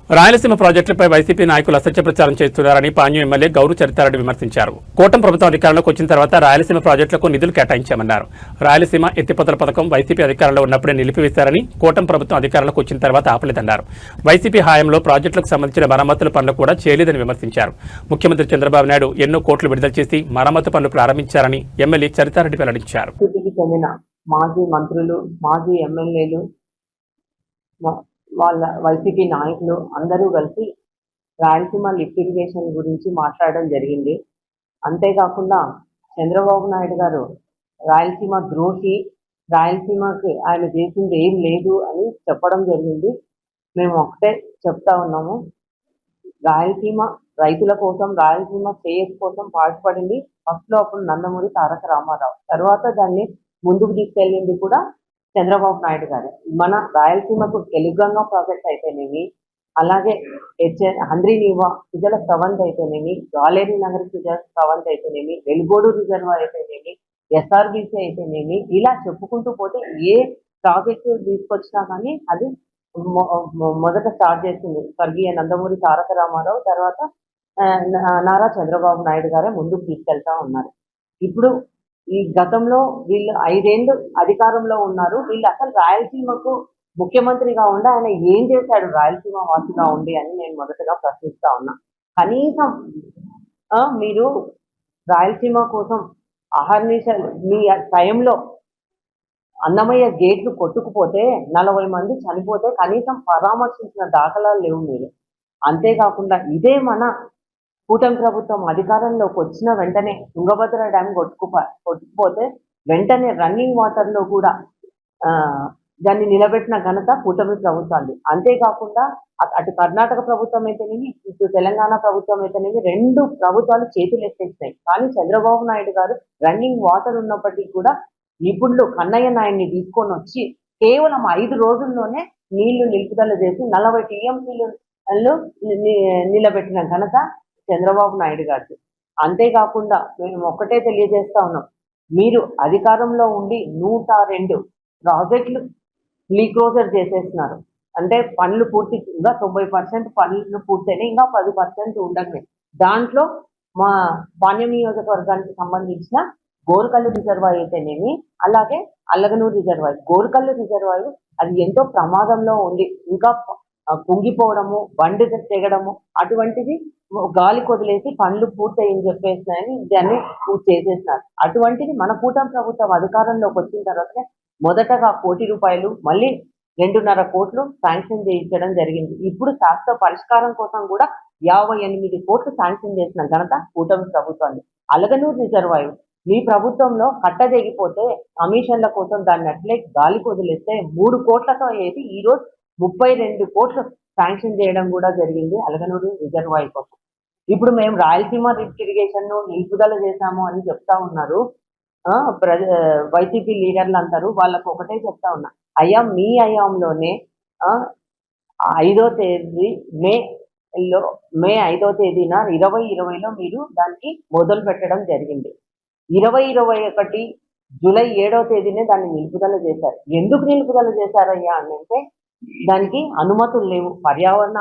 రాయలసీమ ప్రాజెక్టులపై వైసీపీ నాయకులు అసత్య ప్రచారం చేస్తున్నారని పాణ్యం ఎమ్మెల్యే గౌరు చరితారెడ్డి విమర్శించారు. కూటమి ప్రభుత్వం అధికారంలోకి వచ్చిన తర్వాత రాయలసీమ ప్రాజెక్టులకు నిధులు కేటాయించామన్నారు. రాయలసీమ ఎత్తిపోతల పథకం వైసీపీ అధికారంలో ఉన్నప్పుడే నిలిపివేశారని, కూటమి ప్రభుత్వం అధికారంలోకి వచ్చిన తర్వాత ఆపలేదన్నారు. వైసీపీ హయాంలో ప్రాజెక్టులకు సంబంధించిన మరమ్మతుల పనులు కూడా చేయలేదని విమర్శించారు. ముఖ్యమంత్రి చంద్రబాబు నాయుడు ఎన్నో కోట్లు విడుదల చేసి మరమ్మతు పనులు ప్రారంభించారని ఎమ్మెల్యే చరితారెడ్డి వెల్లడించారు. మాజీ మంత్రులు, మాజీ ఎమ్మెల్యేలు, వాళ్ళ వైసీపీ నాయకులు అందరూ కలిసి రాయలసీమ లిఫ్ట్ ఇరిగేషన్ గురించి మాట్లాడడం జరిగింది. అంతేకాకుండా చంద్రబాబు నాయుడు గారు రాయలసీమ ద్రోహి, రాయలసీమకి ఆయన చేసింది ఏం లేదు అని చెప్పడం జరిగింది. మేము ఒకటే చెప్తా ఉన్నాము, రాయలసీమ రైతుల కోసం, రాయలసీమ శ్రేయస్ కోసం పాటుపడింది ఫస్ట్లో అప్పుడు నందమూరి తారక రామారావు, తర్వాత దాన్ని ముందుకు తీసుకెళ్ళింది కూడా చంద్రబాబు నాయుడు గారు. మన రాయలసీమకు తెలుగంగా ప్రాజెక్ట్ అయితేనేమి, అలాగే హంద్రీనీవా సుజల స్రవంతి అయితేనేమి, గాలేరి నగర్ సుజల స్రవంతి అయితేనేమి, వెలుగోడు రిజర్వాయర్ అయితేనేమి, ఎస్ఆర్బిసి అయితేనేమి, ఇలా చెప్పుకుంటూ పోతే ఏ ప్రాజెక్టు తీసుకొచ్చినా కానీ అది మొదట స్టార్ట్ చేసింది స్వర్గీయ నందమూరి తారక రామారావు, తర్వాత నారా చంద్రబాబు నాయుడు గారే ముందుకు తీసుకెళ్తా ఉన్నారు. ఇప్పుడు ఈ గతంలో వీళ్ళు 5 ఏళ్ళు అధికారంలో ఉన్నారు. వీళ్ళు అసలు రాయలసీమకు ముఖ్యమంత్రిగా ఉండి ఆయన ఏం చేశాడు రాయలసీమ వాసిగా ఉండి అని నేను మొదటగా ప్రశ్నిస్తా ఉన్నా. కనీసం మీరు రాయలసీమ కోసం అహర్నిశలు మీ టైంలో అన్నమయ్య గేట్లు కొట్టుకుపోతే 40 మంది చనిపోతే కనీసం పరామర్శించిన దాఖలాలు లేవు మీరు. అంతేకాకుండా ఇదే మన కూటమి ప్రభుత్వం అధికారంలోకి వచ్చిన వెంటనే తుంగభద్ర డ్యామ్ కొట్టుకుపోతే వెంటనే రన్నింగ్ వాటర్లో కూడా దాన్ని నిలబెట్టిన ఘనత కూటమి ప్రభుత్వాన్ని. అంతేకాకుండా అటు కర్ణాటక ప్రభుత్వం అయితేనేమి, ఇటు తెలంగాణ ప్రభుత్వం అయితేనేమి 2 ప్రభుత్వాలు చేతులు ఎత్తేసినాయి. కానీ చంద్రబాబు నాయుడు గారు రన్నింగ్ వాటర్ ఉన్నప్పటికీ కూడా నిపుణులు కన్నయ్య నాయుడిని తీసుకొని వచ్చి కేవలం 5 రోజుల్లోనే నీళ్లు నిలుపుదల చేసి 40 టీఎంసీలు నిలబెట్టిన ఘనత చంద్రబాబు నాయుడు గారికి. అంతేకాకుండా మేము ఒక్కటే తెలియజేస్తా ఉన్నాం, మీరు అధికారంలో ఉండి 102 ప్రాజెక్టులు రీక్లోజర్ చేసేస్తున్నారు. అంటే పనులు పూర్తి, ఇంకా 90% పనులు పూర్తయినాయి, ఇంకా 10% ఉండదు. దాంట్లో మా పాణ్యం నియోజకవర్గానికి సంబంధించిన గోరుకల్లు రిజర్వాయర్ అయితేనేమి, అలాగే అల్లగనూరు రిజర్వాయర్, గోరుకల్లు రిజర్వాయర్ అది ఎంతో ప్రమాదంలో ఉంది. ఇంకా కుంగిపోవడము, బండి తెగడము అటువంటిది గాలి కొదిలేసి పనులు పూర్తయింది చెప్పేసినాయని దాన్ని చేసేసినారు. అటువంటిది మన కూటమి ప్రభుత్వం అధికారంలోకి వచ్చిన తర్వాతనే మొదటగా 1 కోటి రూపాయలు, మళ్ళీ 2.5 కోట్లు శాంక్షన్ చేయించడం జరిగింది. ఇప్పుడు శాస్త్ర పరిష్కారం కోసం కూడా 58 కోట్లు శాంక్షన్ చేసిన ఘనత కూటమి ప్రభుత్వాన్ని. అలగనూరు రిజర్వాయర్ మీ ప్రభుత్వంలో కట్టజెగిపోతే కమిషన్ల కోసం దాన్ని అట్లే గాలి కొదిలేస్తే 3 కోట్లతో అయ్యేది ఈరోజు 32 కోట్లు శాంక్షన్ చేయడం కూడా జరిగింది అలగనూరు రిజర్వాయర్ కోసం. ఇప్పుడు మేము రాయలసీమ లిఫ్ట్ ఇరిగేషన్ నిలుపుదల చేశాము అని చెప్తా ఉన్నారు వైసీపీ లీడర్లు అంటారు. వాళ్ళకు ఒకటే చెప్తా ఉన్నా, అయ్యా మీ హయాంలోనే 5వ తేదీ మే 5వ తేదీన 2020లో మీరు దానికి మొదలు పెట్టడం జరిగింది. 2021 జూలై 7వ తేదీనే దాన్ని నిలుపుదల చేశారు. ఎందుకు నిలుపుదల చేశారయ్యా అని అంటే దానికి అనుమతులు లేవు, పర్యావరణ